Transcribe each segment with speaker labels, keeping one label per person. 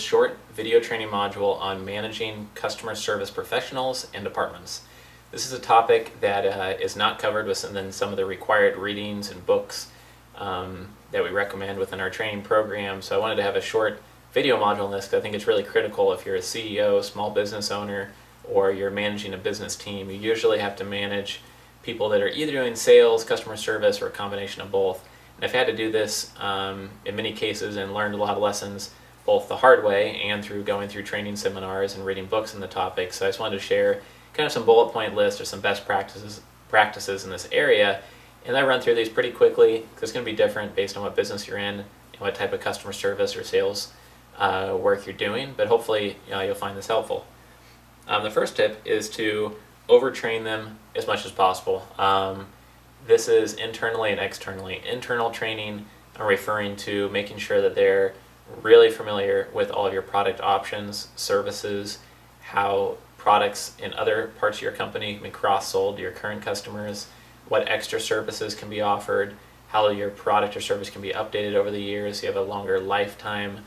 Speaker 1: short video training module on managing customer service professionals and departments. This is a topic that is not covered within some of the required readings and books that we recommend within our training program. So I wanted to have a short video module on this because I think it's really critical if you're a CEO, small business owner, or you're managing a business team. You usually have to manage people that are either doing sales, customer service, or a combination of both. And I've had to do this in many cases and learned a lot of lessons both the hard way and through going through training seminars and reading books on the topic. So I just wanted to share kind of some bullet point lists or some best practices in this area. And I run through these pretty quickly because it's going to be different based on what business you're in and what type of customer service or sales work you're doing. But hopefully you'll find this helpful. The first tip is to overtrain them as much as possible. This is internally and externally. Internal training, I'm referring to making sure that they're really familiar with all of your product options, services, how products in other parts of your company can be cross-sold to your current customers, what extra services can be offered, how your product or service can be updated over the years so you have a longer lifetime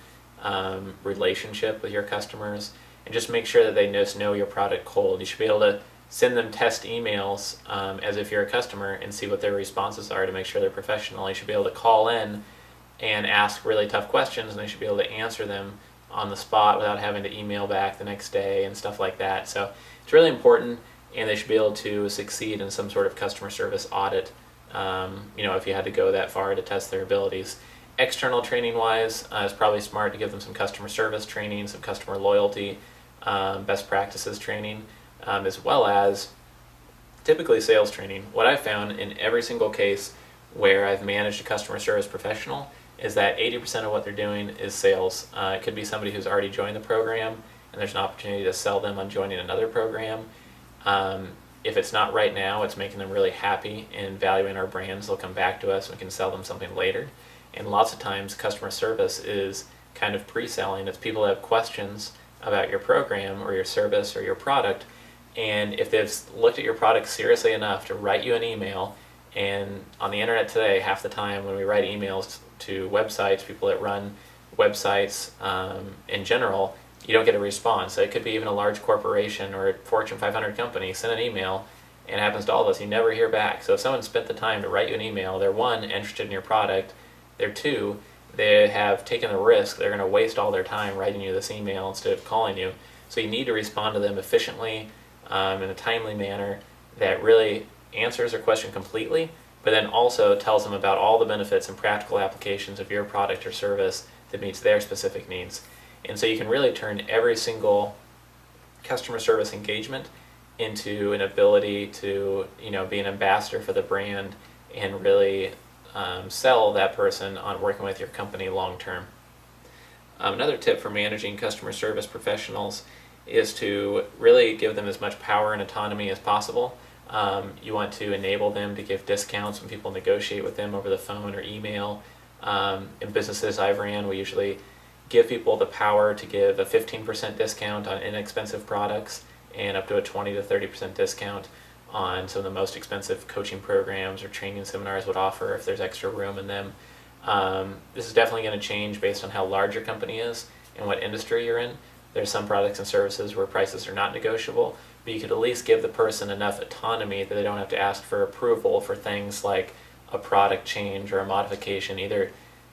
Speaker 1: relationship with your customers, and just make sure that they just know your product cold. You should be able to send them test emails as if you're a customer and see what their responses are to make sure they're professional. You should be able to call in and ask really tough questions, and they should be able to answer them on the spot without having to email back the next day and stuff like that. So it's really important, and they should be able to succeed in some sort of customer service audit, if you had to go that far to test their abilities. External training wise, it's probably smart to give them some customer service training, some customer loyalty, best practices training, as well as typically sales training. What I've found in every single case where I've managed a customer service professional is that 80% of what they're doing is sales. It could be somebody who's already joined the program and there's an opportunity to sell them on joining another program. If it's not right now, it's making them really happy and valuing our brands. They'll come back to us and we can sell them something later. And lots of times customer service is kind of pre-selling. It's people that have questions about your program or your service or your product, and if they've looked at your product seriously enough to write you an email, and on the internet today, half the time when we write emails to websites, people that run websites in general, you don't get a response. So it could be even a large corporation or a Fortune 500 company, send an email, and it happens to all of us, you never hear back. So if someone spent the time to write you an email, they're one, interested in your product, they're two, they have taken the risk, they're going to waste all their time writing you this email instead of calling you. So you need to respond to them efficiently, in a timely manner that really answers their question completely, but then also tells them about all the benefits and practical applications of your product or service that meets their specific needs. And so you can really turn every single customer service engagement into an ability to be an ambassador for the brand and really sell that person on working with your company long term. Another tip for managing customer service professionals is to really give them as much power and autonomy as possible. You want to enable them to give discounts when people negotiate with them over the phone or email. In businesses I've ran, we usually give people the power to give a 15% discount on inexpensive products and up to a 20 to 30% discount on some of the most expensive coaching programs or training seminars would offer if there's extra room in them. This is definitely going to change based on how large your company is and what industry you're in. There's some products and services where prices are not negotiable, but you could at least give the person enough autonomy that they don't have to ask for approval for things like a product change or a modification. Either,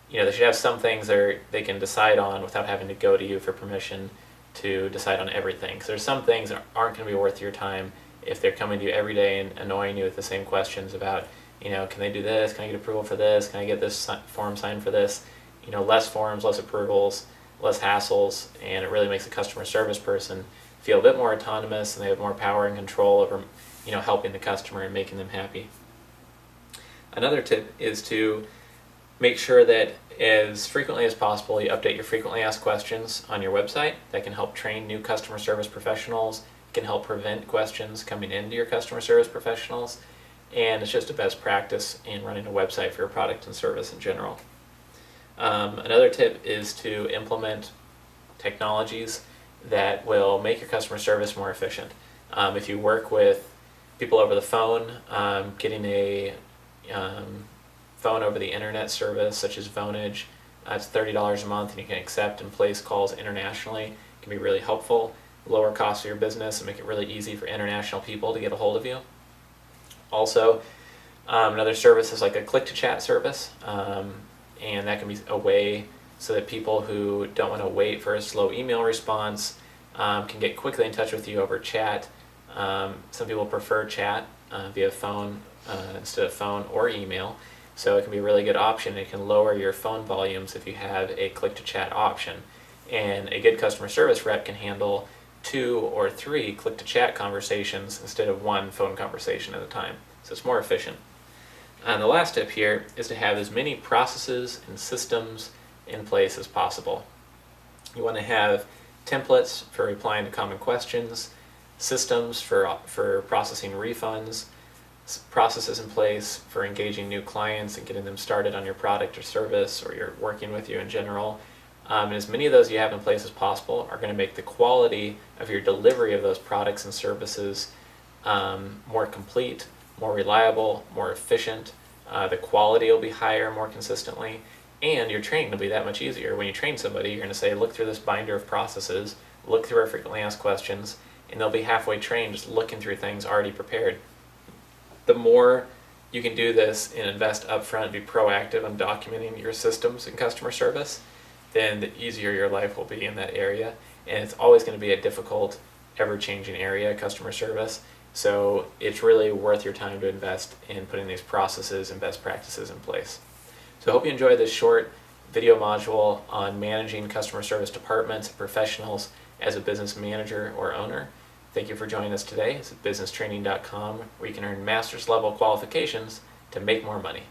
Speaker 1: they should have some things that they can decide on without having to go to you for permission to decide on everything. Because there's some things that aren't going to be worth your time if they're coming to you every day and annoying you with the same questions about, can they do this? Can I get approval for this? Can I get this form signed for this? Less forms, less approvals, less hassles, and it really makes a customer service person feel a bit more autonomous and they have more power and control over, helping the customer and making them happy. Another tip is to make sure that as frequently as possible you update your frequently asked questions on your website. That can help train new customer service professionals. It can help prevent questions coming into your customer service professionals, and it's just a best practice in running a website for your product and service in general. Another tip is to implement technologies that will make your customer service more efficient. If you work with people over the phone, getting a phone over the internet service such as Vonage It's $30 a month, and you can accept and place calls internationally. It can be really helpful, lower costs for your business, and make it really easy for international people to get a hold of you. Also, another service is like a click-to-chat service, and that can be a way so that people who don't want to wait for a slow email response can get quickly in touch with you over chat. Some people prefer chat via phone instead of phone or email, so it can be a really good option. It can lower your phone volumes if you have a click-to-chat option, and a good customer service rep can handle 2 or 3 click-to-chat conversations instead of 1 phone conversation at a time, so it's more efficient. And the last tip here is to have as many processes and systems in place as possible. You want to have templates for replying to common questions, systems for processing refunds, processes in place for engaging new clients and getting them started on your product or service, or you're working with you in general. And as many of those you have in place as possible are going to make the quality of your delivery of those products and services more complete, more reliable, more efficient. The quality will be higher more consistently, and your training will be that much easier. When you train somebody, you're going to say, look through this binder of processes, look through our frequently asked questions, and they'll be halfway trained just looking through things already prepared. The more you can do this and invest upfront, be proactive on documenting your systems and customer service, then the easier your life will be in that area. And it's always going to be a difficult, ever-changing area, customer service. So it's really worth your time to invest in putting these processes and best practices in place. So I hope you enjoyed this short video module on managing customer service departments and professionals as a business manager or owner. Thank you for joining us today. It's at businesstraining.com, where you can earn master's level qualifications to make more money.